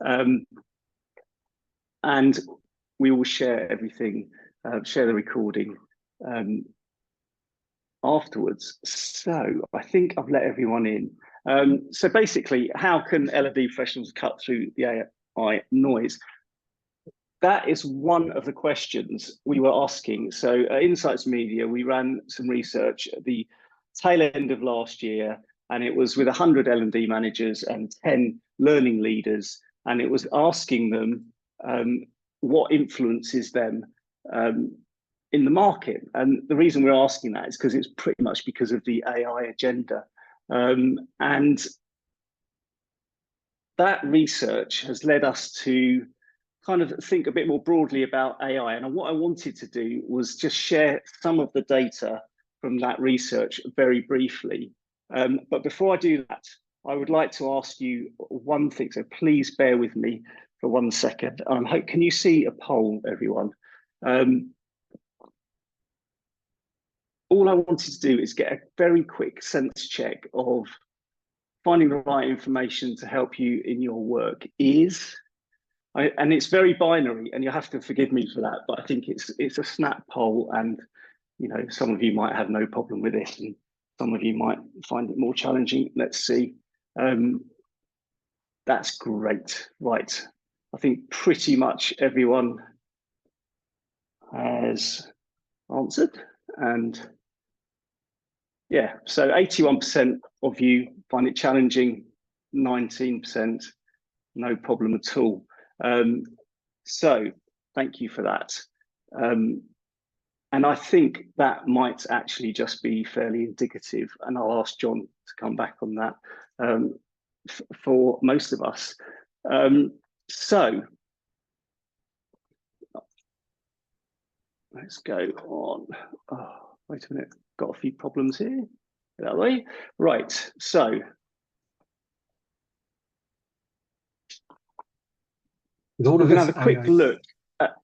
And we will share everything, share the recording afterwards. So I think I've let everyone in. So basically, how can L&D professionals cut through the AI noise? That is one of the questions we were asking. So at Insights Media, we ran some research at the tail end of last year, and it was with 100 L&D managers and 10 learning leaders, and it was asking them what influences them in the market. And the reason we're asking that is because it's pretty much because of the AI agenda. And that research has led us to kind of think a bit more broadly about AI. And what I wanted to do was just share some of the data from that research very briefly. But before I do that, I would like to ask you one thing. So please bear with me for 1 second. Can you see a poll, everyone? All I wanted to do is get a very quick sense check of finding the right information to help you in your work and it's very binary, and you have to forgive me for that, but I think it's a snap poll, and some of you might have no problem with this, and some of you might find it more challenging. Let's see. That's great. Right. I think pretty much everyone has answered, and yeah, so 81% of you find it challenging, 19% no problem at all. So thank you for that. And I think that might actually just be fairly indicative, and I'll ask Jon to come back on that for most of us. So let's go on. Oh, wait a minute, got a few problems here. That way, right? So. We're going to have a quick look at,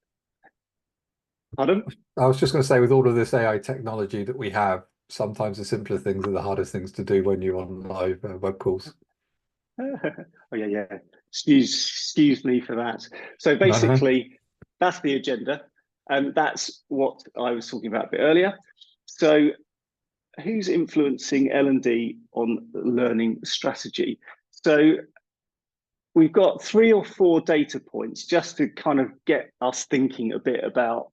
pardon? I was just going to say, with all of this AI technology that we have, sometimes the simpler things are the hardest things to do when you're on live web calls. Oh, yeah. Excuse me for that. So basically, that's the agenda. And that's what I was talking about a bit earlier. So who's influencing L&D on learning strategy? So we've got 3 or 4 data points just to kind of get us thinking a bit about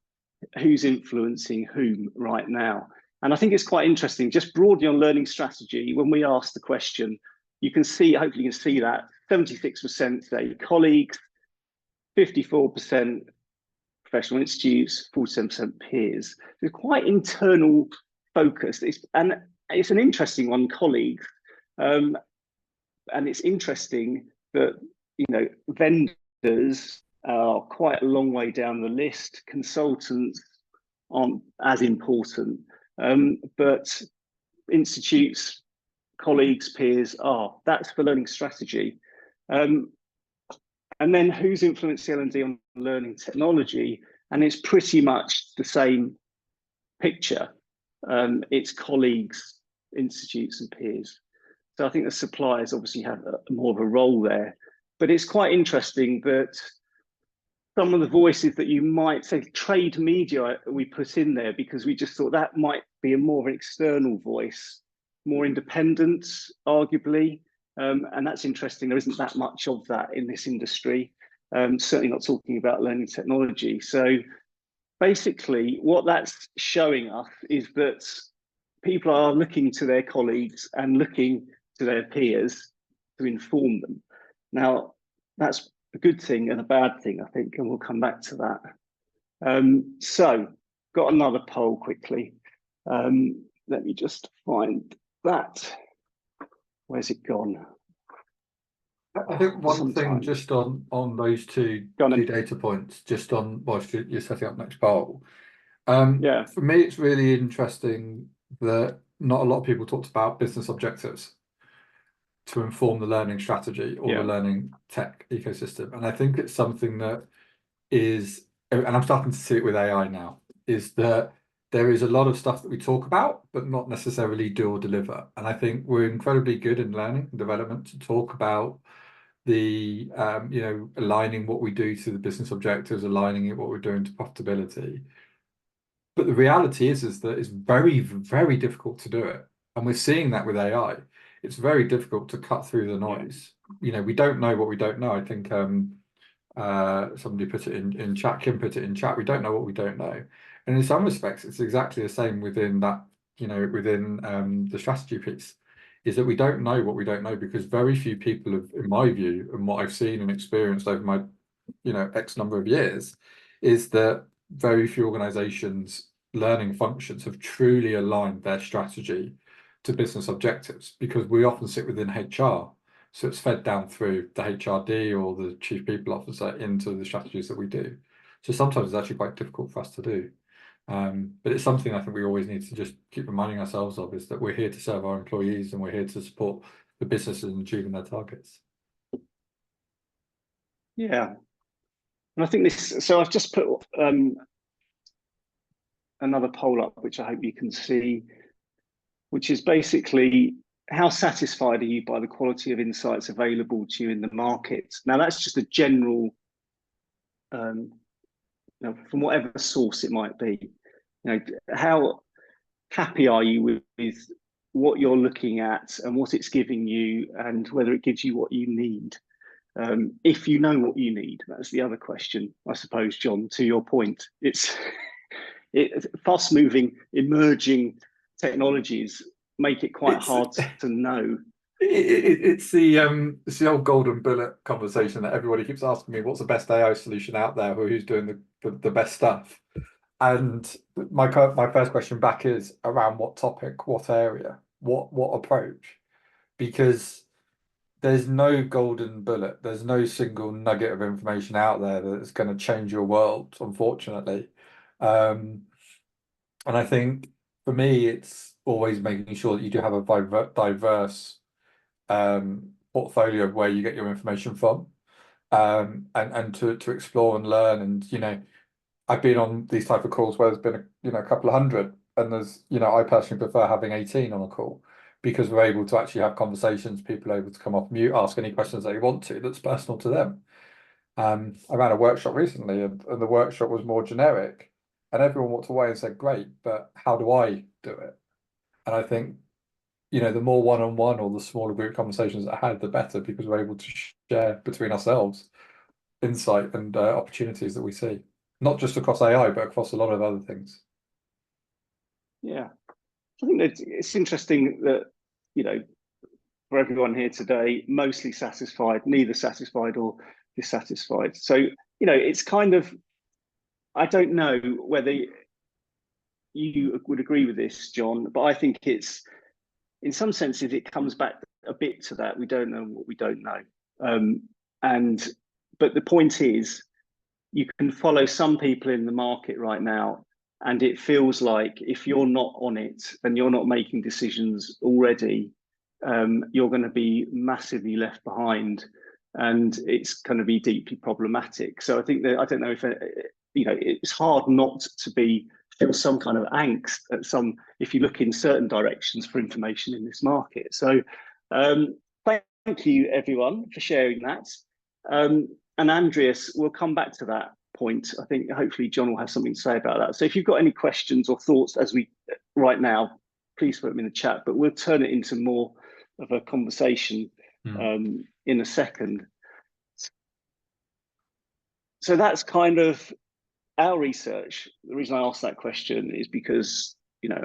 who's influencing whom right now. And I think it's quite interesting, just broadly on learning strategy, when we ask the question, you can see, hopefully you can see that 76% say colleagues, 54% professional institutes, 47% peers. It's quite internal focused. It's an interesting one, colleagues. And it's interesting that vendors are quite a long way down the list. Consultants aren't as important, but institutes, colleagues, peers are. That's for learning strategy. And then who's influencing L&D on learning technology? And it's pretty much the same picture. It's colleagues, institutes, and peers. So I think the suppliers obviously have more of a role there. But it's quite interesting that some of the voices that you might say, trade media, we put in there because we just thought that might be a more of an external voice, more independent, arguably. And that's interesting. There isn't that much of that in this industry. Certainly not talking about learning technology. So basically, what that's showing us is that people are looking to their colleagues and looking to their peers to inform them. Now, that's a good thing and a bad thing, I think, and we'll come back to that. So, got another poll quickly. Let me just find that. Where's it gone? I think one thing just on those two data points, just on whilst you're setting up next poll. Yeah. For me, it's really interesting that not a lot of people talked about business objectives to inform the learning strategy or the learning tech ecosystem. And I think it's something that is, and I'm starting to see it with AI now, is that there is a lot of stuff that we talk about, but not necessarily do or deliver. And I think we're incredibly good in learning and development to talk about the aligning what we do to the business objectives, aligning it what we're doing to profitability. But the reality is that it's very, very difficult to do it. And we're seeing that with AI. It's very difficult to cut through the noise. We don't know what we don't know. I think somebody put it in chat, Kim put it in chat, we don't know what we don't know. And in some respects, it's exactly the same within that, within the strategy piece, is that we don't know what we don't know, because very few people have, in my view, and what I've seen and experienced over my, X number of years, is that very few organizations, learning functions have truly aligned their strategy to business objectives, because we often sit within HR. So it's fed down through the HRD or the chief people officer into the strategies that we do. So sometimes it's actually quite difficult for us to do. But it's something I think we always need to just keep reminding ourselves of, is that we're here to serve our employees and we're here to support the businesses in achieving their targets. Yeah. And I think this, so I've just put another poll up, which I hope you can see, which is basically, how satisfied are you by the quality of insights available to you in the market? Now, that's just a general, from whatever source it might be. How happy are you with what you're looking at and what it's giving you, and whether it gives you what you need? If you know what you need, that's the other question, I suppose, John, to your point. It's fast-moving, emerging technologies make it quite hard to know. It's the old golden bullet conversation that everybody keeps asking me, what's the best AI solution out there, or who's doing the best stuff? And my first question back is around what topic, what area, what approach? Because there's no golden bullet, there's no single nugget of information out there that's going to change your world, unfortunately. And I think for me, it's always making sure that you do have a diverse portfolio of where you get your information from, and to explore and learn. And I've been on these type of calls where there's been a couple of hundred, and there's I personally prefer having 18 on a call, because we're able to actually have conversations, people are able to come off mute, ask any questions they want to that's personal to them. I ran a workshop recently, and the workshop was more generic, and everyone walked away and said, great, but how do I do it? And I think the more one-on-one or the smaller group conversations that I had, the better, because we're able to share between ourselves insight and opportunities that we see, not just across AI, but across a lot of other things. Yeah, I think that it's interesting that, for everyone here today, mostly satisfied, neither satisfied or dissatisfied. So, it's kind of, I don't know whether you would agree with this, John, but I think it's, in some senses, it comes back a bit to that. We don't know what we don't know. But the point is, you can follow some people in the market right now, and it feels like if you're not on it and you're not making decisions already, you're going to be massively left behind, and it's going to be deeply problematic. So I think that, I don't know if it's hard not to feel some kind of angst at if you look in certain directions for information in this market. So thank you everyone for sharing that. And Andreas, we'll come back to that point. I think hopefully John will have something to say about that. So if you've got any questions or thoughts right now, please put them in the chat, but we'll turn it into more of a conversation in a second. So that's kind of our research. The reason I asked that question is because,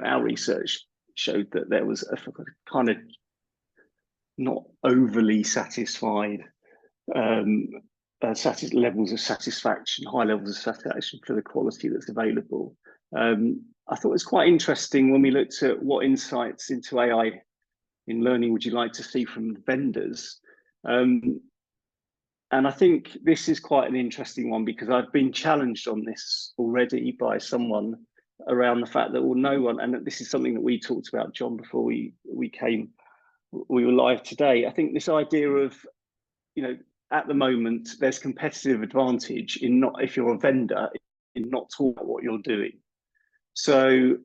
our research showed that there was a kind of not overly satisfied levels of satisfaction, high levels of satisfaction for the quality that's available. I thought it was quite interesting when we looked at what insights into AI in learning would you like to see from vendors. And I think this is quite an interesting one, because I've been challenged on this already by someone around the fact that, well, no one, and this is something that we talked about, John, before we were live today. I think this idea of, at the moment, there's competitive advantage in not, if you're a vendor, in not talking about what you're doing. So,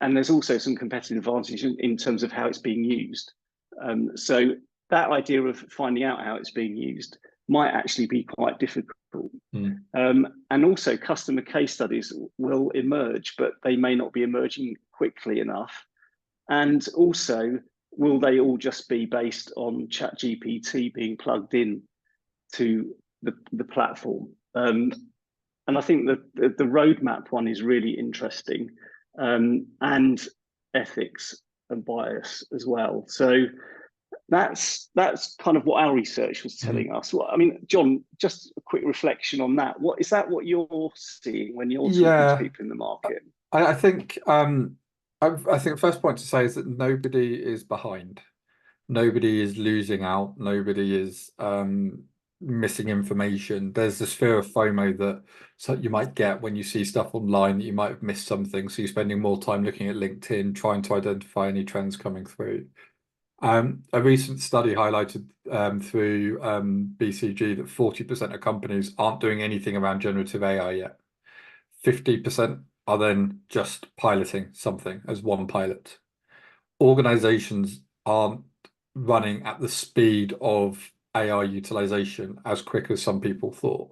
and there's also some competitive advantage in terms of how it's being used. So that idea of finding out how it's being used might actually be quite difficult. And also customer case studies will emerge, but they may not be emerging quickly enough. And also, will they all just be based on ChatGPT being plugged in to the platform? And I think that the roadmap one is really interesting, and ethics and bias as well. So that's kind of what our research was telling us. Well, I mean, Jon, just a quick reflection on that. What is that? What you're seeing when you're talking to people in the market? I think I think the first point to say is that nobody is behind. Nobody is losing out. Nobody is missing information. There's this fear of FOMO that you might get when you see stuff online that you might have missed something. So you're spending more time looking at LinkedIn, trying to identify any trends coming through. A recent study highlighted through BCG that 40% of companies aren't doing anything around generative AI yet. 50% are then just piloting something as one pilot. Organizations aren't running at the speed of AI utilization as quick as some people thought.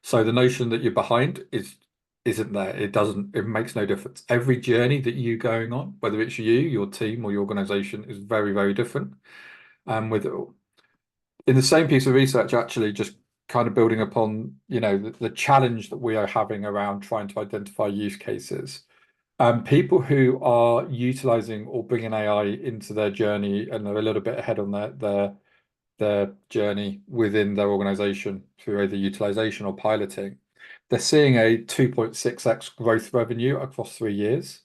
So the notion that you're behind isn't there. It makes no difference. Every journey that you're going on, whether it's you, your team, or your organization, is very, very different. In the same piece of research, actually, just kind of building upon, the challenge that we are having around trying to identify use cases. People who are utilizing or bringing AI into their journey and are a little bit ahead on their journey within their organization through either utilization or piloting, they're seeing a 2.6x growth revenue across 3 years.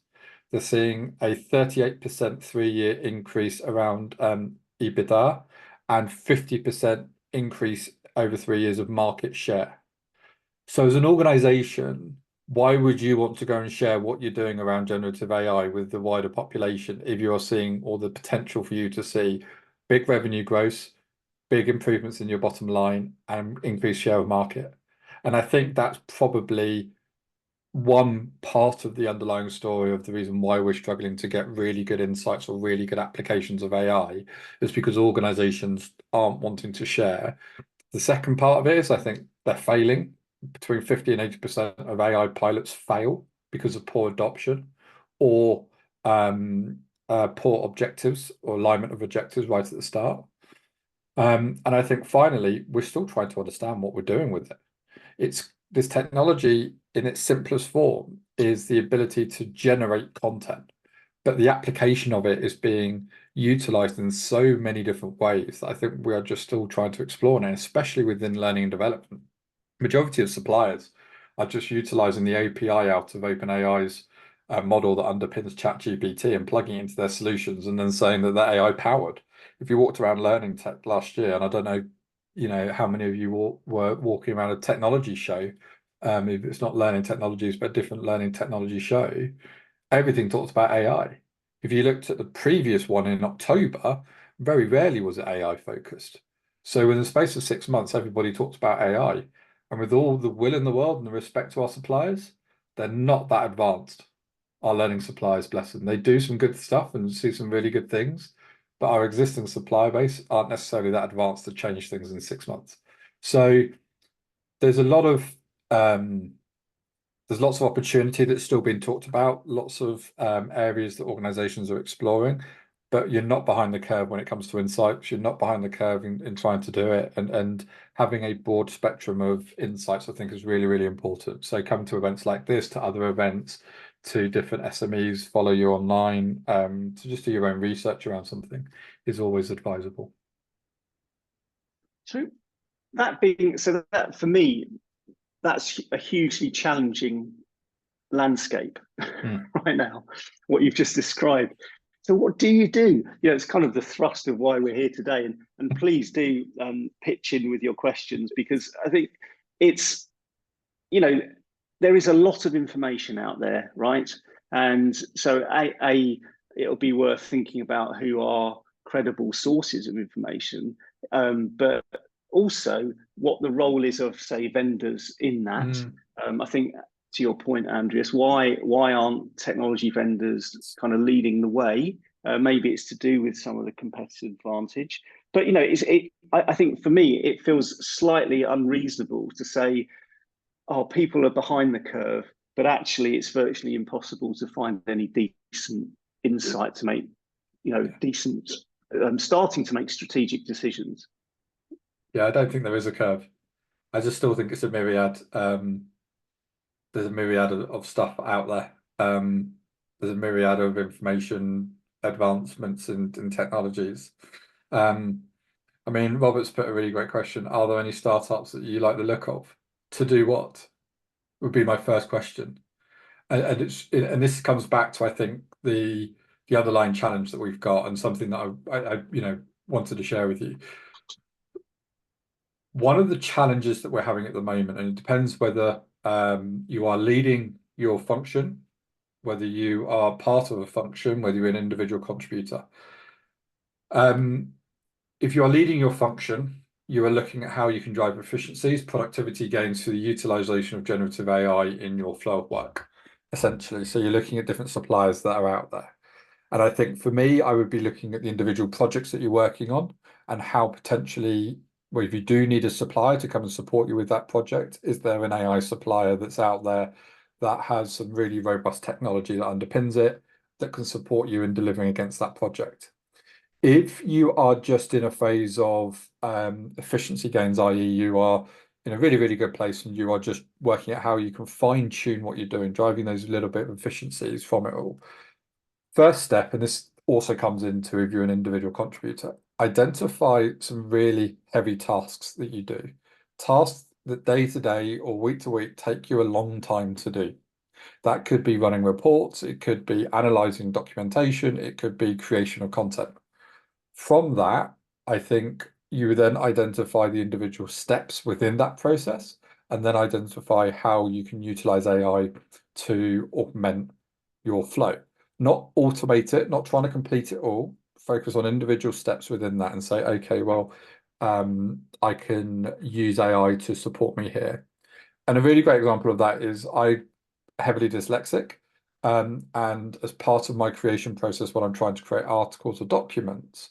They're seeing a 38% 3-year increase around EBITDA and 50% increase over 3 years of market share. So as an organization, why would you want to go and share what you're doing around generative AI with the wider population if you're seeing all the potential for you to see big revenue growth, big improvements in your bottom line, and increased share of market? And I think that's probably one part of the underlying story of the reason why we're struggling to get really good insights or really good applications of AI, is because organizations aren't wanting to share. The second part of it is I think they're failing. Between 50 and 80% of AI pilots fail because of poor adoption or poor objectives or alignment of objectives right at the start. And I think finally, we're still trying to understand what we're doing with it. It's this technology in its simplest form is the ability to generate content, but the application of it is being utilized in so many different ways that I think we are just still trying to explore now, especially within learning and development. Majority of suppliers are just utilizing the API out of OpenAI's model that underpins ChatGPT and plugging it into their solutions and then saying that they're AI powered. If you walked around Learning Tech last year, and I don't know, how many of you were walking around a technology show, if it's not learning technologies, but a different learning technology show, everything talks about AI. If you looked at the previous one in October, very rarely was it AI focused. So in the space of 6 months, everybody talks about AI. And with all the will in the world and the respect to our suppliers, they're not that advanced. Our learning suppliers, bless them. They do some good stuff and see some really good things, but our existing supplier base aren't necessarily that advanced to change things in 6 months. So there's a lot of there's lots of opportunity that's still being talked about, lots of areas that organizations are exploring, but you're not behind the curve when it comes to insights. You're not behind the curve in trying to do it, and having a broad spectrum of insights, I think, is really, really important. So come to events like this, to other events, to different SMEs, follow you online, to just do your own research around something is always advisable. So that for me, that's a hugely challenging landscape right now, what you've just described. So what do you do? It's kind of the thrust of why we're here today. And please do pitch in with your questions, because I think it's, there is a lot of information out there, right? And so it'll be worth thinking about who are credible sources of information, but also what the role is of, say, vendors in that. I think, to your point, Andreas, why aren't technology vendors kind of leading the way Maybe it's to do with some of the competitive advantage. But I think for me, it feels slightly unreasonable to say, "Oh, people are behind the curve," but actually, it's virtually impossible to find any decent insight to make, decent starting to make strategic decisions. Yeah, I don't think there is a curve. I just still think it's a myriad. There's a myriad of stuff out there. There's a myriad of information advancements in technologies. I mean, Robert's put a really great question. Are there any startups that you like the look of? To do what? Would be my first question. And this comes back to, I think, the underlying challenge that we've got, and something that I wanted to share with you. One of the challenges that we're having at the moment, and it depends whether you are leading your function, whether you are part of a function, whether you're an individual contributor. If you are leading your function, you are looking at how you can drive efficiencies, productivity gains through the utilization of generative AI in your flow of work, essentially. So you're looking at different suppliers that are out there. And I think for me, I would be looking at the individual projects that you're working on and how potentially, well, if you do need a supplier to come and support you with that project, is there an AI supplier that's out there that has some really robust technology that underpins it, that can support you in delivering against that project? If you are just in a phase of efficiency gains, i.e. you are in a really, really good place and you are just working out how you can fine tune what you're doing, driving those little bit of efficiencies from it all. First step, and this also comes into if you're an individual contributor, identify some really heavy tasks that you do. Tasks that day to day or week to week take you a long time to do. That could be running reports, it could be analyzing documentation, it could be creation of content. From that, I think you then identify the individual steps within that process and then identify how you can utilize AI to augment your flow. Not automate it, not trying to complete it all, focus on individual steps within that and say, okay, well, I can use AI to support me here. And a really great example of that is I'm heavily dyslexic. And as part of my creation process, when I'm trying to create articles or documents,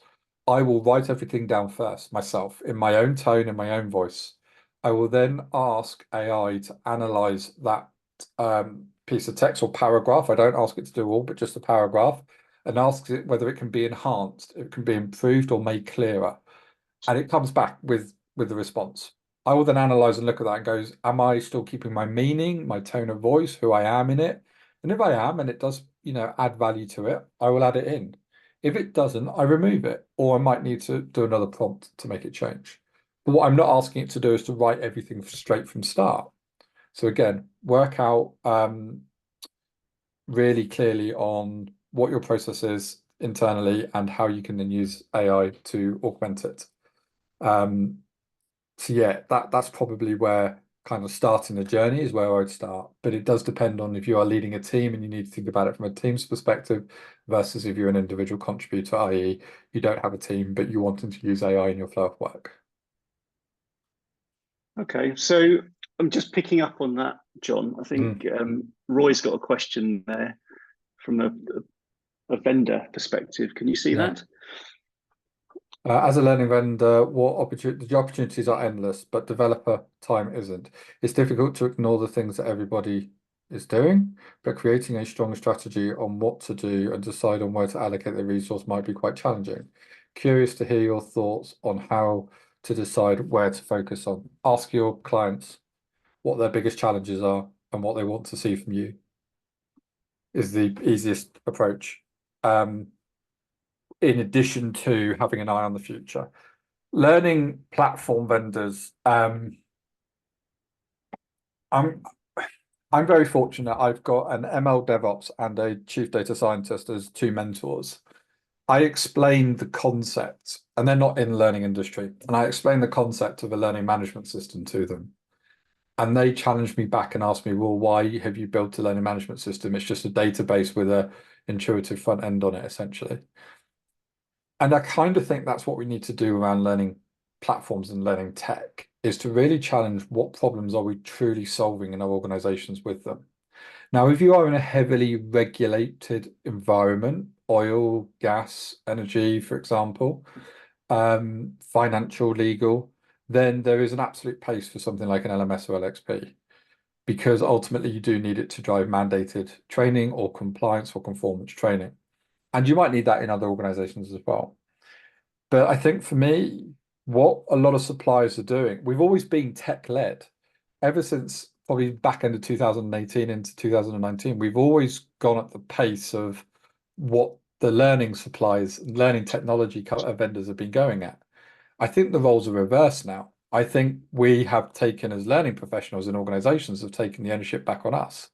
I will write everything down first myself in my own tone, in my own voice. I will then ask AI to analyze that piece of text or paragraph. I don't ask it to do all, but just a paragraph, and ask it whether it can be enhanced, it can be improved or made clearer. And it comes back with the response. I will then analyze and look at that and goes, am I still keeping my meaning, my tone of voice, who I am in it? And if I am, and it does, add value to it, I will add it in. If it doesn't, I remove it, or I might need to do another prompt to make it change. But what I'm not asking it to do is to write everything straight from start. So again, work out really clearly on what your process is internally and how you can then use AI to augment it. So yeah, that's probably where kind of starting the journey is where I'd start. But it does depend on if you are leading a team and you need to think about it from a team's perspective versus if you're an individual contributor, i.e. you don't have a team, but you're wanting to use AI in your flow of work. Okay, so I'm just picking up on that, John. I think Roy's got a question there from a vendor perspective. Can you see that? As a learning vendor, the opportunities are endless, but developer time isn't. It's difficult to ignore the things that everybody is doing, but creating a strong strategy on what to do and decide on where to allocate the resource might be quite challenging. Curious to hear your thoughts on how to decide where to focus on. Ask your clients what their biggest challenges are and what they want to see from you is the easiest approach. In addition to having an eye on the future. Learning platform vendors, I'm very fortunate. I've got an ML DevOps and a chief data scientist as two mentors. I explained the concept, and they're not in the learning industry, and I explained the concept of a learning management system to them. And they challenged me back and asked me, well, why have you built a learning management system? It's just a database with an intuitive front end on it, essentially. And I kind of think that's what we need to do around learning platforms and learning tech, is to really challenge what problems are we truly solving in our organizations with them. Now, if you are in a heavily regulated environment oil, gas, energy, for example, financial, legal, then there is an absolute place for something like an LMS or LXP, because ultimately you do need it to drive mandated training or compliance or conformance training. And you might need that in other organizations as well. But I think for me, what a lot of suppliers are doing, we've always been tech-led. Ever since probably back end of 2018 into 2019, we've always gone at the pace of what the learning suppliers, learning technology vendors have been going at. I think the roles are reversed now. I think we have taken, as learning professionals and organizations, have taken the ownership back on us,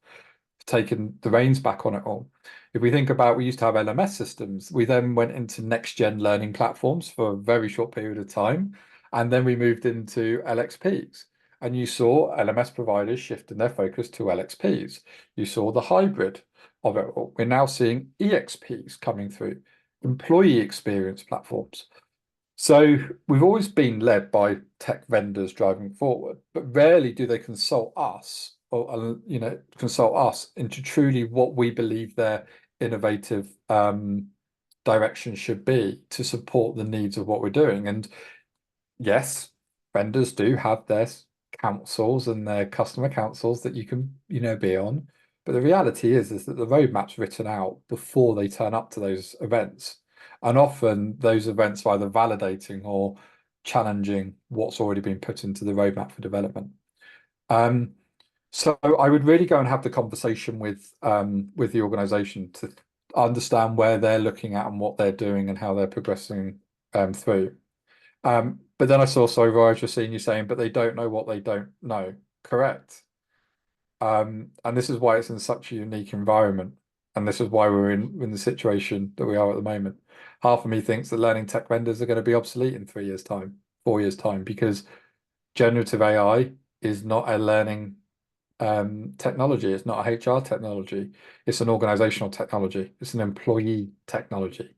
taken the reins back on it all. If we think about, we used to have LMS systems, we then went into next gen learning platforms for a very short period of time, and then we moved into LXPs. And you saw LMS providers shifting their focus to LXPs. You saw the hybrid of it all. We're now seeing EXPs coming through, employee experience platforms. So we've always been led by tech vendors driving forward, but rarely do they consult us or consult us into truly what we believe their innovative direction should be to support the needs of what we're doing. And yes, vendors do have their councils and their customer councils that you can be on, but the reality is that the roadmap's written out before they turn up to those events. And often those events are either validating or challenging what's already been put into the roadmap for development. So I would really go and have the conversation with the organization to understand where they're looking at and what they're doing and how they're progressing through. But then I saw, sorry, Roy, I was just seeing you saying, but they don't know what they don't know. Correct. And this is why it's in such a unique environment. And this is why we're in the situation that we are at the moment. Half of me thinks that learning tech vendors are going to be obsolete in 3 years' time, 4 years' time, because generative AI is not a learning technology. It's not a HR technology. It's an organizational technology. It's an employee technology.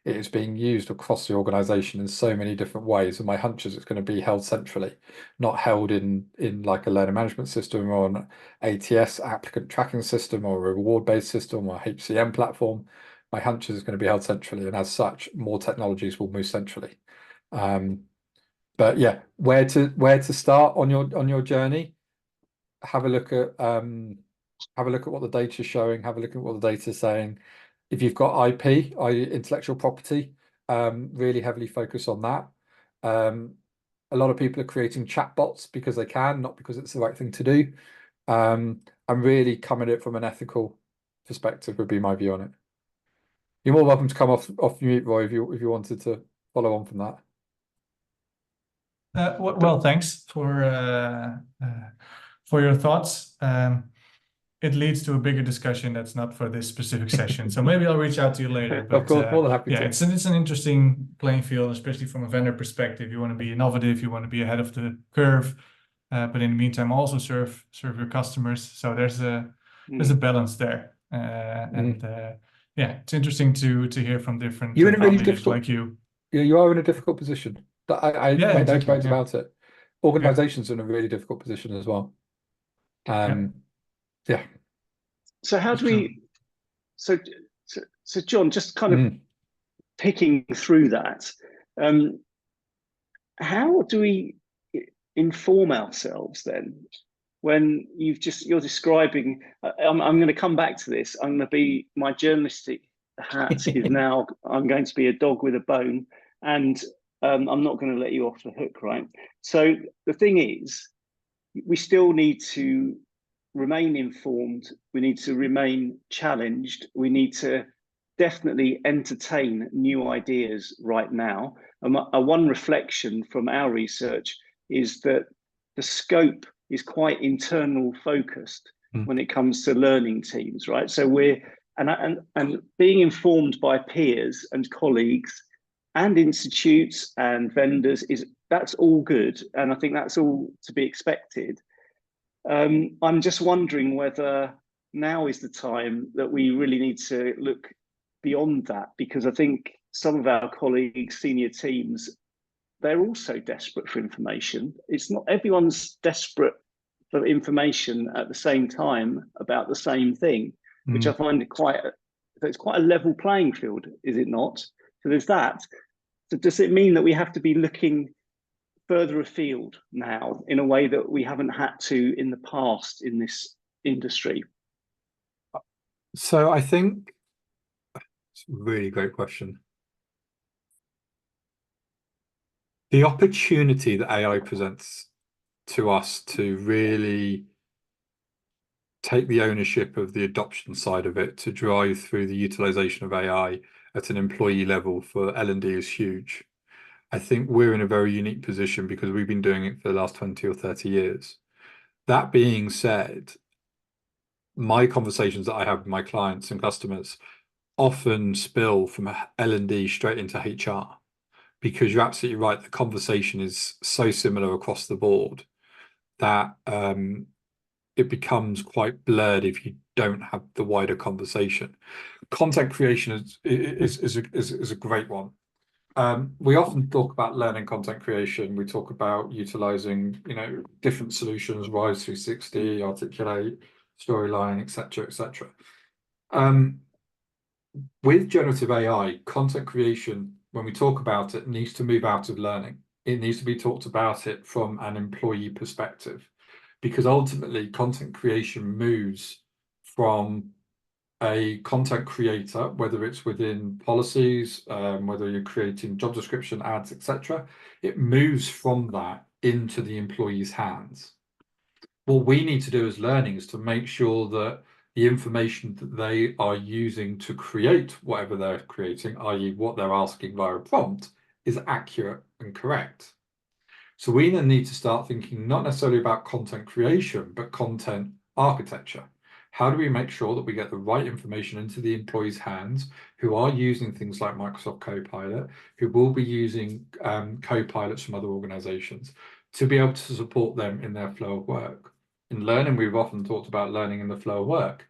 It is being used across the organization in so many different ways. And my hunch is it's going to be held centrally, not held in like a learning management system or an ATS, applicant tracking system, or a reward-based system or HCM platform. My hunch is it's going to be held centrally. And as such, more technologies will move centrally. But yeah, where to start on your journey? Have a look at what the data is showing. Have a look at what the data is saying. If you've got IP, intellectual property, really heavily focus on that. A lot of people are creating chatbots because they can, not because it's the right thing to do. And really come at it from an ethical perspective would be my view on it. You're more welcome to come off mute, Roy, if you wanted to follow on from that. Well, thanks for your thoughts. It leads to a bigger discussion that's not for this specific session. So maybe I'll reach out to you later. But, of course, more than happy to. It's an interesting playing field, especially from a vendor perspective. You want to be innovative, you want to be ahead of the curve, but in the meantime also serve your customers. So there's a balance there. It's interesting to hear from different You're in a really leaders like you. Yeah, you are in a difficult position. I made no bones about it. Organizations are in a really difficult position as well. Yeah. So how do we? So Jon, just kind of picking through that. How do we inform ourselves then? When you're describing, I'm going to come back to this. I'm going to be, my journalistic hat is now, I'm going to be a dog with a bone, and I'm not going to let you off the hook, right? So the thing is, we still need to remain informed. We need to remain challenged. We need to definitely entertain new ideas right now. One reflection from our research is that the scope is quite internal focused when it comes to learning teams, right? So we're and being informed by peers and colleagues and institutes and vendors that's all good, and I think that's all to be expected. I'm just wondering whether now is the time that we really need to look beyond that, because I think some of our colleagues, senior teams, they're also desperate for information. It's not everyone's desperate for information at the same time about the same thing, which I find quite So it's quite a level playing field, is it not? So there's that. So does it mean that we have to be looking further afield now in a way that we haven't had to in the past in this industry? So I think it's a really great question. The opportunity that AI presents to us to really take the ownership of the adoption side of it, to drive through the utilization of AI at an employee level for L&D is huge. I think we're in a very unique position because we've been doing it for the last 20 or 30 years. That being said, my conversations that I have with my clients and customers often spill from L&D straight into HR, because you're absolutely right. The conversation is so similar across the board that it becomes quite blurred if you don't have the wider conversation. Content creation is a great one. We often talk about learning content creation. We talk about utilizing, different solutions, Rise 360, Articulate, Storyline, etc., etc. With generative AI, content creation, when we talk about it, needs to move out of learning. It needs to be talked about it from an employee perspective, because ultimately content creation moves from a content creator, whether it's within policies, whether you're creating job description, ads, etc. It moves from that into the employee's hands. What we need to do as learning is to make sure that the information that they are using to create whatever they're creating, i.e. what they're asking via a prompt, is accurate and correct. So we then need to start thinking not necessarily about content creation, but content architecture. How do we make sure that we get the right information into the employees' hands who are using things like Microsoft Copilot, who will be using Copilots from other organizations, to be able to support them in their flow of work? In learning, we've often talked about learning in the flow of work.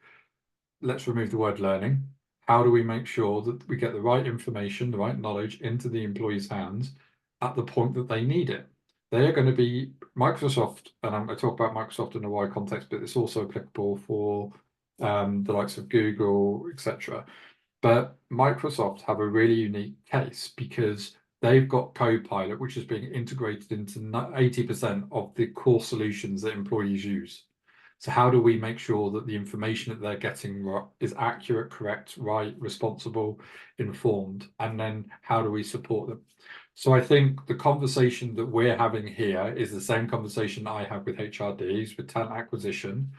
Let's remove the word learning. How do we make sure that we get the right information, the right knowledge into the employees' hands at the point that they need it? They are going to be Microsoft, and I talk about Microsoft in a wide context, but it's also applicable for the likes of Google, etc. But Microsoft have a really unique case because they've got Copilot, which is being integrated into 80% of the core solutions that employees use. So how do we make sure that the information that they're getting is accurate, correct, right, responsible, informed? And then how do we support them? So I think the conversation that we're having here is the same conversation I have with HRDs, with talent acquisition.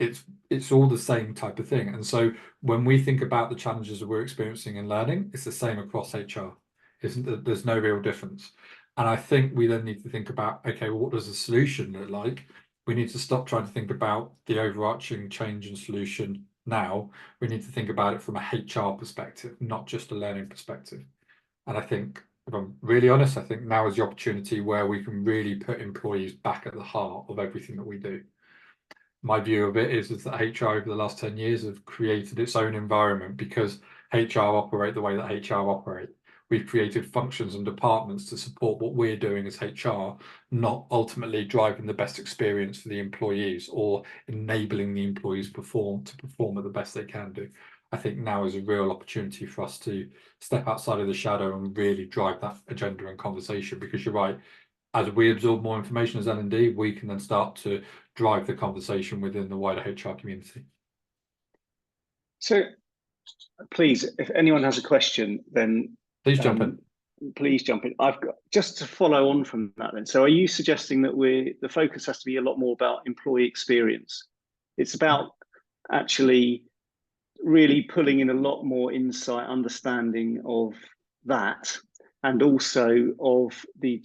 It's all the same type of thing. And so when we think about the challenges that we're experiencing in learning, it's the same across HR. There's no real difference. And I think we then need to think about, okay, well, what does the solution look like? We need to stop trying to think about the overarching change and solution now. We need to think about it from a HR perspective, not just a learning perspective. And I think, if I'm really honest, I think now is the opportunity where we can really put employees back at the heart of everything that we do. My view of it is that HR over the last 10 years have created its own environment because HR operate the way that HR operate. We've created functions and departments to support what we're doing as HR, not ultimately driving the best experience for the employees or enabling the employees to perform at the best they can do. I think now is a real opportunity for us to step outside of the shadow and really drive that agenda and conversation, because you're right, as we absorb more information as L&D, we can then start to drive the conversation within the wider HR community. So please, if anyone has a question, then please jump in. Please jump in. I've got just to follow on from that then. So are you suggesting that the focus has to be a lot more about employee experience? It's about actually really pulling in a lot more insight, understanding of that, and also of the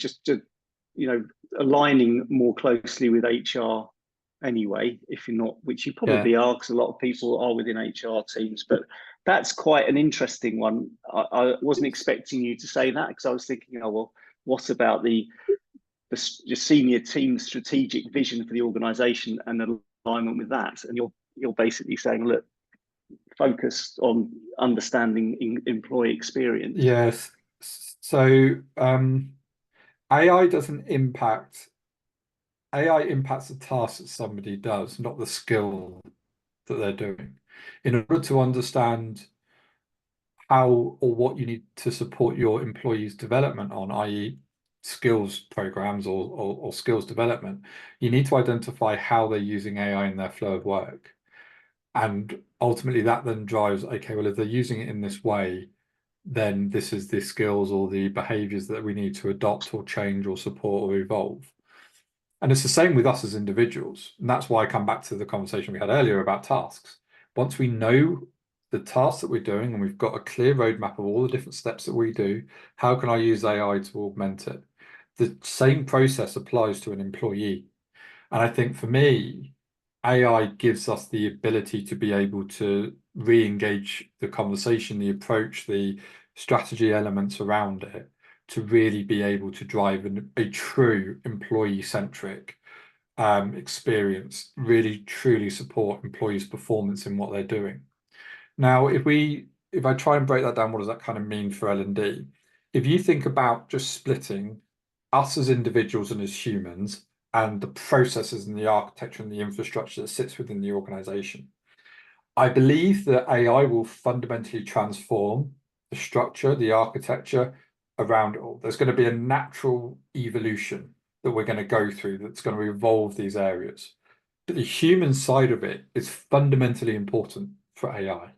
aligning more closely with HR anyway, if you're not, which you probably are, because a lot of people are within HR teams. But that's quite an interesting one. I wasn't expecting you to say that, because I was thinking, oh, well, what about the senior team strategic vision for the organization and alignment with that? And you're basically saying, look, focus on understanding employee experience. Yes. So AI impacts the task that somebody does, not the skill that they're doing. In order to understand how or what you need to support your employees' development on, i.e. skills programs or skills development, you need to identify how they're using AI in their flow of work. And ultimately that then drives, okay, well, if they're using it in this way, then this is the skills or the behaviors that we need to adopt or change or support or evolve. And it's the same with us as individuals. And that's why I come back to the conversation we had earlier about tasks. Once we know the tasks that we're doing and we've got a clear roadmap of all the different steps that we do, how can I use AI to augment it? The same process applies to an employee. And I think for me, AI gives us the ability to be able to re-engage the conversation, the approach, the strategy elements around it, to really be able to drive a true employee-centric experience, really truly support employees' performance in what they're doing. Now, if I try and break that down, what does that kind of mean for L&D? If you think about just splitting us as individuals and as humans and the processes and the architecture and the infrastructure that sits within the organization, I believe that AI will fundamentally transform the structure, the architecture around it all. There's going to be a natural evolution that we're going to go through that's going to evolve these areas. But the human side of it is fundamentally important for AI.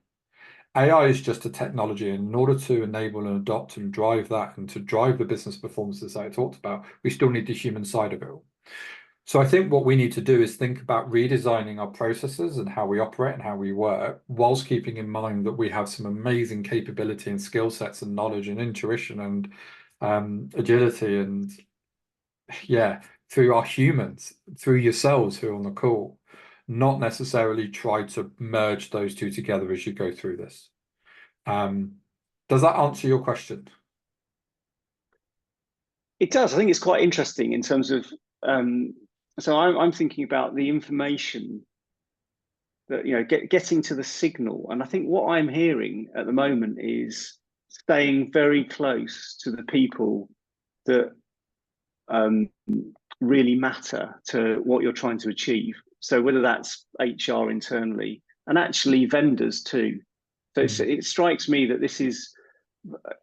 AI is just a technology, and in order to enable and adopt and drive that and to drive the business performances that I talked about, we still need the human side of it all. So I think what we need to do is think about redesigning our processes and how we operate and how we work, whilst keeping in mind that we have some amazing capability and skill sets and knowledge and intuition and agility and through our humans, through yourselves who are on the call, not necessarily try to merge those two together as you go through this. Does that answer your question? It does. I think it's quite interesting in terms of, so I'm thinking about the information that, getting to the signal. And I think what I'm hearing at the moment is staying very close to the people that really matter to what you're trying to achieve. So whether that's HR internally and actually vendors too. So it strikes me that this is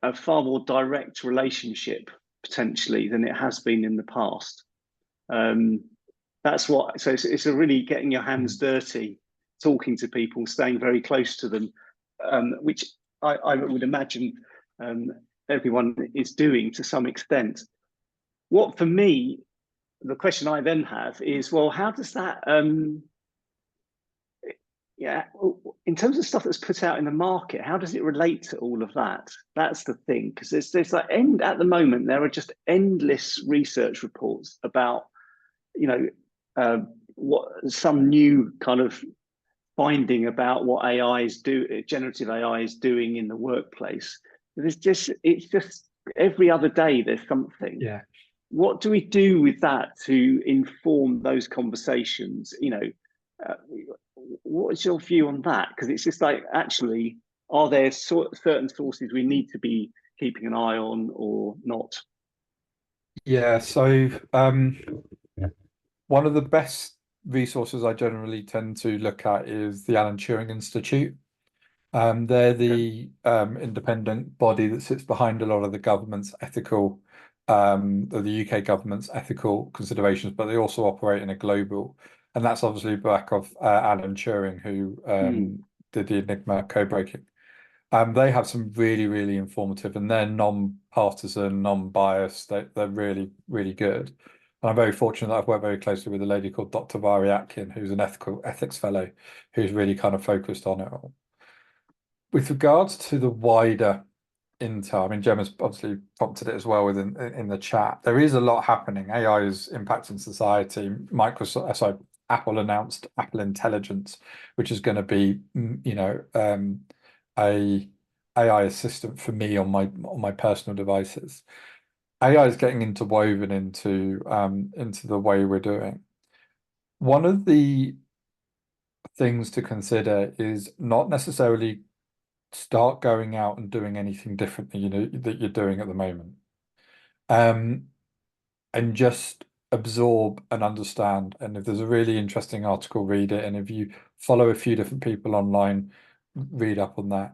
a far more direct relationship potentially than it has been in the past. That's what, so it's a really getting your hands dirty, talking to people, staying very close to them, which I would imagine everyone is doing to some extent. What for me, the question I then have is, well, how does that, in terms of stuff that's put out in the market, how does it relate to all of that? That's the thing, because there's like at the moment, there are just endless research reports about, what some new kind of finding about what generative AI is doing in the workplace. It's just every other day there's something. Yeah. What do we do with that to inform those conversations? What is your view on that? Because it's just like, actually, are there certain sources we need to be keeping an eye on or not? Yeah, so one of the best resources I generally tend to look at is the Alan Turing Institute. They're the independent body that sits behind a lot of the government's ethical, the UK government's ethical considerations, but they also operate in a global. And that's obviously back of Alan Turing, who did the Enigma code breaking. They have some really, really informative, and they're non-partisan, non-biased. They're really, really good. And I'm very fortunate that I've worked very closely with a lady called Dr. Vari Atkin, who's an ethics fellow, who's really kind of focused on it all. With regards to the wider intel, I mean, Gemma's obviously prompted it as well in the chat. There is a lot happening. AI is impacting society. Apple announced Apple Intelligence, which is going to be, a AI assistant for me on my personal devices. AI is getting interwoven into the way we're doing. One of the things to consider is not necessarily start going out and doing anything differently, that you're doing at the moment, and just absorb and understand. And if there's a really interesting article, read it. And if you follow a few different people online, read up on that.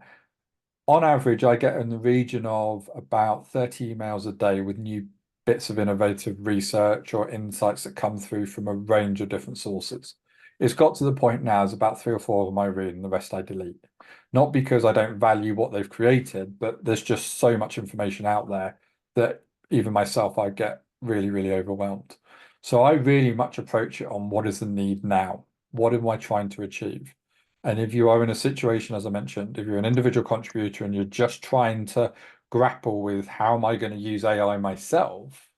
on average, I get in the region of about 30 emails a day with new bits of innovative research or insights that come through from a range of different sources. It's got to the point now, there's about 3 or 4 of them I read and the rest I delete. Not because I don't value what they've created, but there's just so much information out there that even myself, I get really, really overwhelmed. So I really much approach it on what is the need now? What am I trying to achieve? And if you are in a situation, as I mentioned, if you're an individual contributor and you're just trying to grapple with how am I going to use AI myself,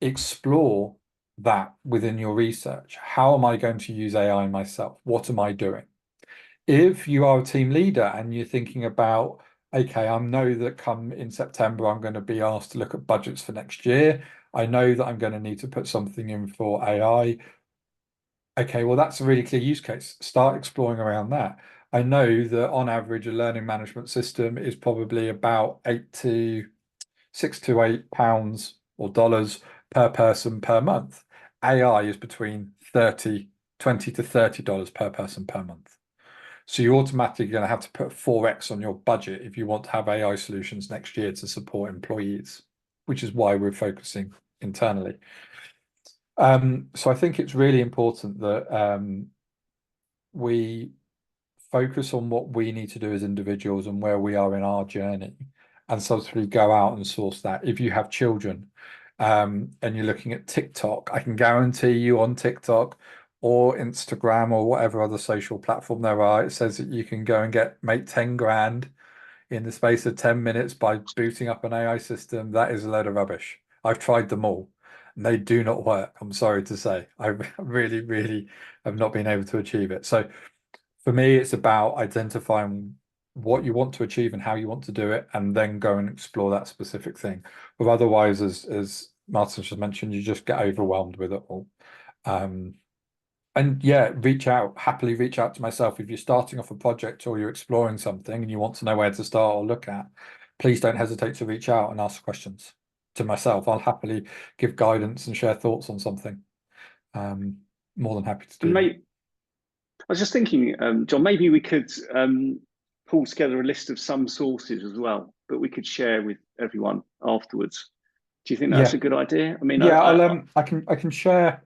explore that within your research. How am I going to use AI myself? What am I doing? If you are a team leader and you're thinking about, okay, I know that come in September, I'm going to be asked to look at budgets for next year. I know that I'm going to need to put something in for AI. Okay, well, that's a really clear use case. Start exploring around that. I know that on average, a learning management system is probably about £6 to £8 or dollars per person per month. AI is between $20 to $30 per person per month. So you're automatically going to have to put 4x on your budget if you want to have AI solutions next year to support employees, which is why we're focusing internally. So I think it's really important that we focus on what we need to do as individuals and where we are in our journey, and subsequently go out and source that. If you have children and you're looking at TikTok, I can guarantee you on TikTok or Instagram or whatever other social platform there are, it says that you can go and make 10 grand in the space of 10 minutes by booting up an AI system. That is a load of rubbish. I've tried them all. And they do not work. I'm sorry to say. I really, really have not been able to achieve it. So for me, it's about identifying what you want to achieve and how you want to do it, and then go and explore that specific thing. But otherwise, as Martin just mentioned, you just get overwhelmed with it all. And yeah, happily reach out to myself. If you're starting off a project or you're exploring something and you want to know where to start or look at, please don't hesitate to reach out and ask questions to myself. I'll happily give guidance and share thoughts on something. More than happy to do that. I was just thinking, John, maybe we could pull together a list of some sources as well that we could share with everyone afterwards. Do you think that's a good idea? I mean, yeah, I can share.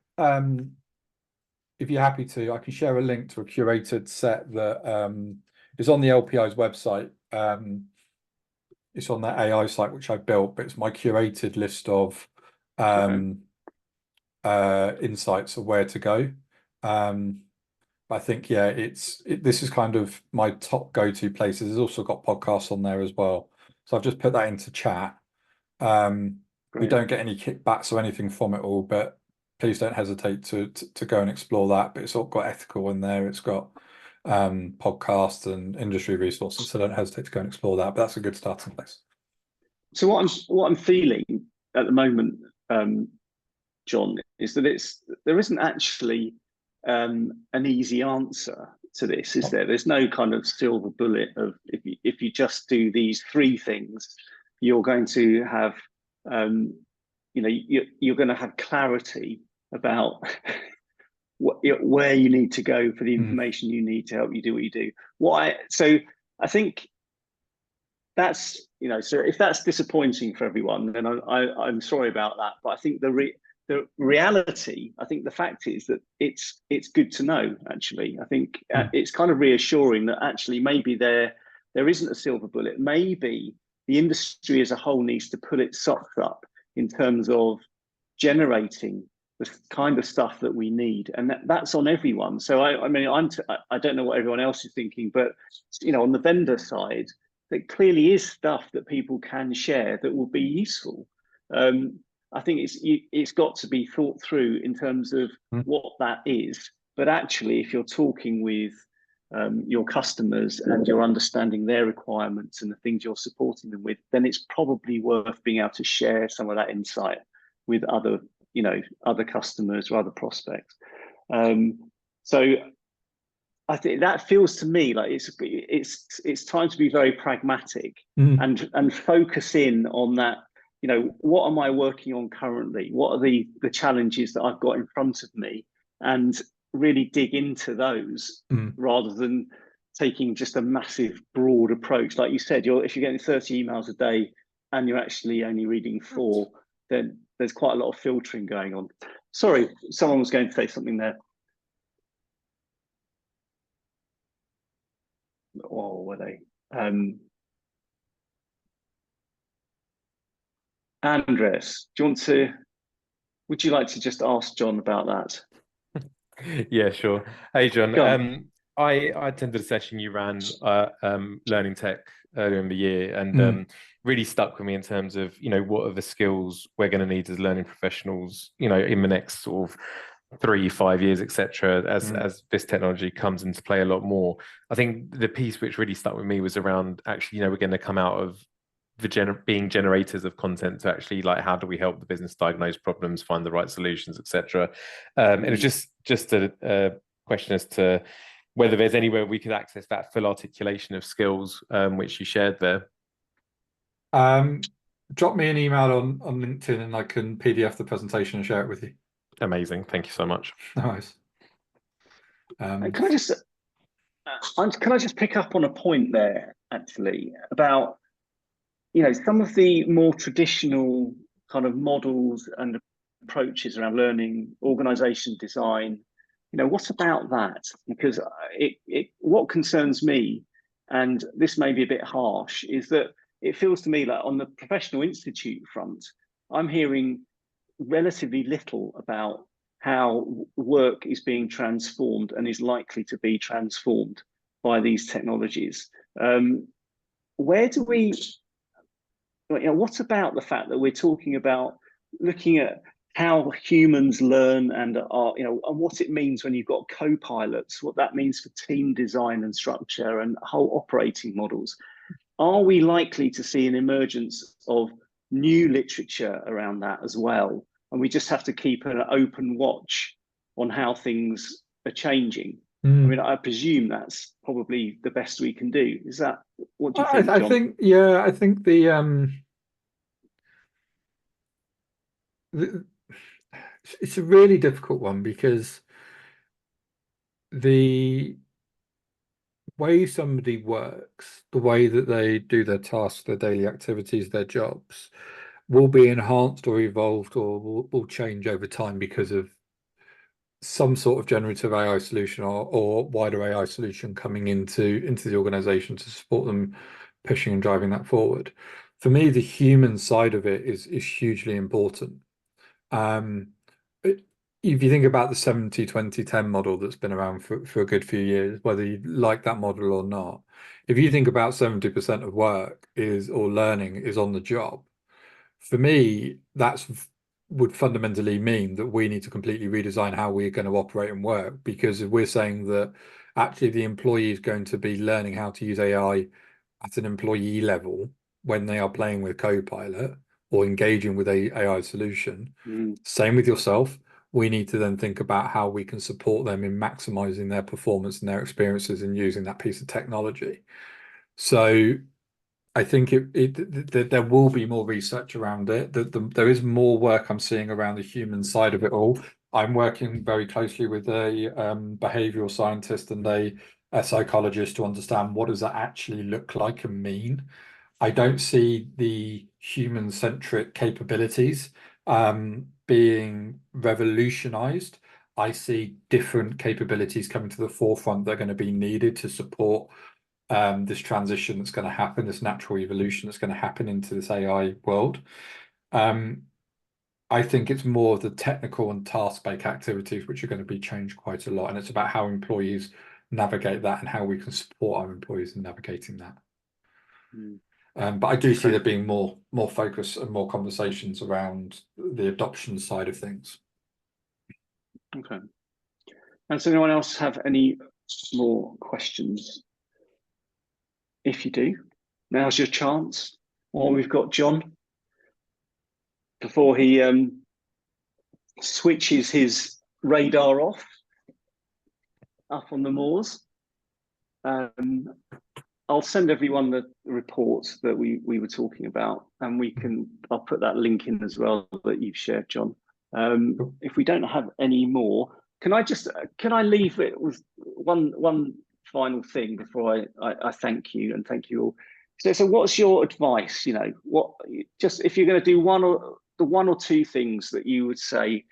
If you're happy to, I can share a link to a curated set that is on the LPI's website. It's on that AI site which I built, but it's my curated list of insights of where to go. I think, yeah, this is kind of my top go-to places. There's also got podcasts on there as well. So I've just put that into chat. We don't get any kickbacks or anything from it all, but please don't hesitate to go and explore that. But it's all got ethical in there. It's got podcasts and industry resources, so don't hesitate to go and explore that. But that's a good starting place. So what I'm feeling at the moment, John, is that there isn't actually an easy answer to this, is there? There's no kind of silver bullet of if you just do these 3 things, you're going to have you're going to have clarity about where you need to go for the information you need to help you do what you do. So I think that's, so if that's disappointing for everyone, then I'm sorry about that. But I think the reality, I think the fact is that it's good to know, actually. I think it's kind of reassuring that actually maybe there isn't a silver bullet. Maybe the industry as a whole needs to put its socks up in terms of generating the kind of stuff that we need, and that's on everyone. So I mean, I don't know what everyone else is thinking, but on the vendor side, there clearly is stuff that people can share that will be useful. I think it's got to be thought through in terms of what that is. But actually, if you're talking with your customers and you're understanding their requirements and the things you're supporting them with, then it's probably worth being able to share some of that insight with other customers or other prospects. So I think that feels to me like it's time to be very pragmatic and focus in on that. What am I working on currently? What are the challenges that I've got in front of me, and really dig into those rather than taking just a massive broad approach. Like you said, if you're getting 30 emails a day and you're actually only reading 4, then there's quite a lot of filtering going on. Sorry, someone was going to say something there. Oh, were they? Andres, would you like to just ask Jon about that? Yeah, sure. Hey, Jon. I attended a session you ran Learning Tech earlier in the year, and really stuck with me in terms of, what are the skills we're going to need as learning professionals, in the next sort of 3-5 years, etc., as this technology comes into play a lot more. I think the piece which really stuck with me was around actually, we're going to come out of being generators of content to actually, like, how do we help the business diagnose problems, find the right solutions, etc. And it's just a question as to whether there's anywhere we could access that full articulation of skills, which you shared there. Drop me an email on LinkedIn and I can PDF the presentation and share it with you. Amazing. Thank you so much. Nice. Can I just pick up on a point there, actually, about, some of the more traditional kind of models and approaches around learning, organization design. What about that? Because what concerns me, and this may be a bit harsh, is that it feels to me like on the professional institute front, I'm hearing relatively little about how work is being transformed and is likely to be transformed by these technologies. Where do we, what about the fact that we're talking about looking at how humans learn and are, and what it means when you've got co-pilots, what that means for team design and structure and whole operating models? Are we likely to see an emergence of new literature around that as well? And we just have to keep an open watch on how things are changing. I mean, I presume that's probably the best we can do. Is that, what do you think, Jon? I think it's a really difficult one, because the way somebody works, the way that they do their tasks, their daily activities, their jobs, will be enhanced or evolved or will change over time because of some sort of generative AI solution or wider AI solution coming into the organization to support them pushing and driving that forward. For me, the human side of it is hugely important. If you think about the 70-20-10 model that's been around for a good few years, whether you like that model or not, if you think about 70% of work or learning is on the job, for me, that would fundamentally mean that we need to completely redesign how we're going to operate and work. Because if we're saying that actually the employee is going to be learning how to use AI at an employee level when they are playing with Copilot or engaging with a AI solution, same with yourself, we need to then think about how we can support them in maximizing their performance and their experiences in using that piece of technology. So I think there will be more research around it. There is more work I'm seeing around the human side of it all. I'm working very closely with a behavioral scientist and a psychologist to understand what does that actually look like and mean. I don't see the human-centric capabilities being revolutionized. I see different capabilities coming to the forefront that are going to be needed to support this transition that's going to happen, this natural evolution that's going to happen into this AI world. I think it's more of the technical and task-based activities which are going to be changed quite a lot, and it's about how employees navigate that and how we can support our employees in navigating that. But I do see there being more focus and more conversations around the adoption side of things. Okay. And does anyone else have any more questions? If you do, now's your chance. Or we've got Jon before he switches his radar off up on the moors. I'll send everyone the reports that we were talking about, and I'll put that link in as well that you've shared, Jon. If we don't have any more, can I leave it with one final thing before I thank you and thank you all. So what's your advice? You know, what, just if you're going to do one or two things that you would say,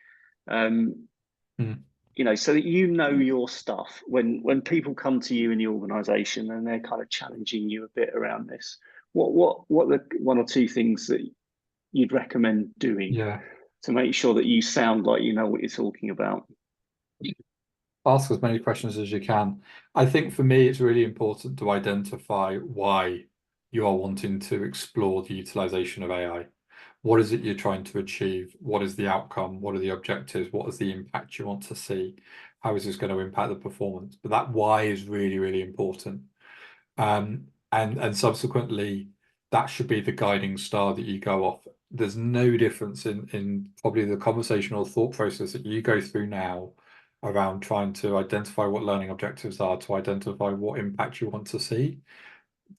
you know, so that you know your stuff when people come to you in the organization and they're kind of challenging you a bit around this, what are the one or two things that you'd recommend doing to make sure that you sound like you know what you're talking about? Ask as many questions as you can. I think for me, it's really important to identify why you are wanting to explore the utilization of AI. What is it you're trying to achieve? What is the outcome? What are the objectives? What is the impact you want to see? How is this going to impact the performance? But that why is really, really important. And subsequently, that should be the guiding star that you go off. There's no difference in probably the conversational thought process that you go through now around trying to identify what learning objectives are, to identify what impact you want to see.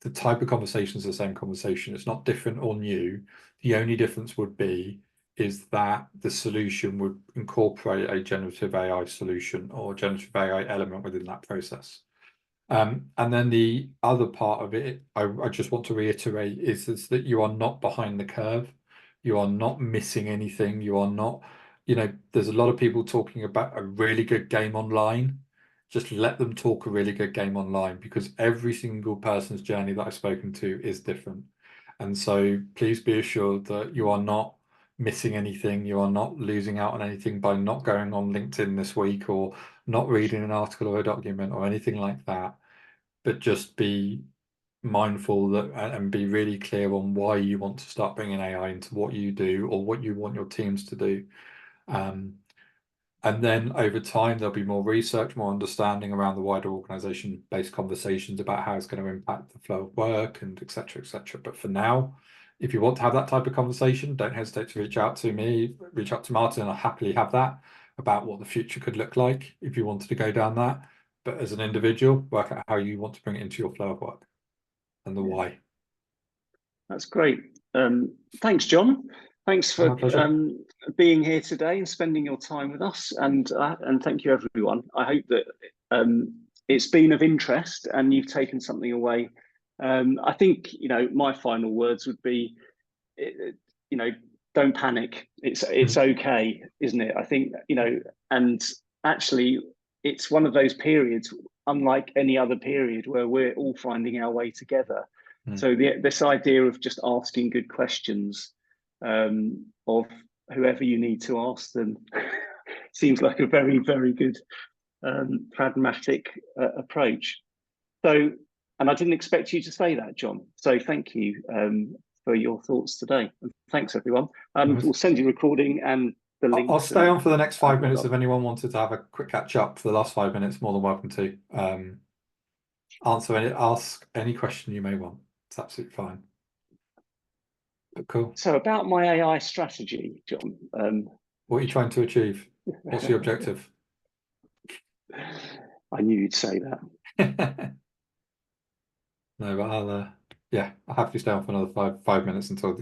The type of conversation is the same conversation. It's not different or new. The only difference would be is that the solution would incorporate a generative AI solution or generative AI element within that process. And then the other part of it, I just want to reiterate, is that you are not behind the curve. You are not missing anything. You are not, you know, there's a lot of people talking about a really good game online. Just let them talk a really good game online, because every single person's journey that I've spoken to is different. And so please be assured that you are not missing anything. You are not losing out on anything by not going on LinkedIn this week or not reading an article or a document or anything like that. But just be mindful that and be really clear on why you want to start bringing AI into what you do or what you want your teams to do. And then over time, there'll be more research, more understanding around the wider organization-based conversations about how it's going to impact the flow of work and et cetera, et cetera. But for now, if you want to have that type of conversation, don't hesitate to reach out to me, reach out to Martin. I'll happily have that about what the future could look like if you wanted to go down that. But as an individual, work out how you want to bring it into your flow of work and the why. That's great. Thanks, Jon. Thanks for being here today and spending your time with us. And thank you, everyone. I hope that it's been of interest and you've taken something away. I think, you know, my final words would be, you know, don't panic. It's okay, isn't it? I think, you know, and actually, it's one of those periods, unlike any other period, where we're all finding our way together. So this idea of just asking good questions of whoever you need to ask them seems like a very, very good pragmatic approach. So, and I didn't expect you to say that, Jon. So thank you for your thoughts today. And thanks, everyone. We'll send you a recording and the link. I'll stay on for the next 5 minutes. If anyone wanted to have a quick catch up for the last 5 minutes, more than welcome to. Ask any question you may want. It's absolutely fine. But cool. So about my AI strategy, Jon. What are you trying to achieve? What's your objective? I knew you'd say that. No, but I'll have to stay on for another five minutes until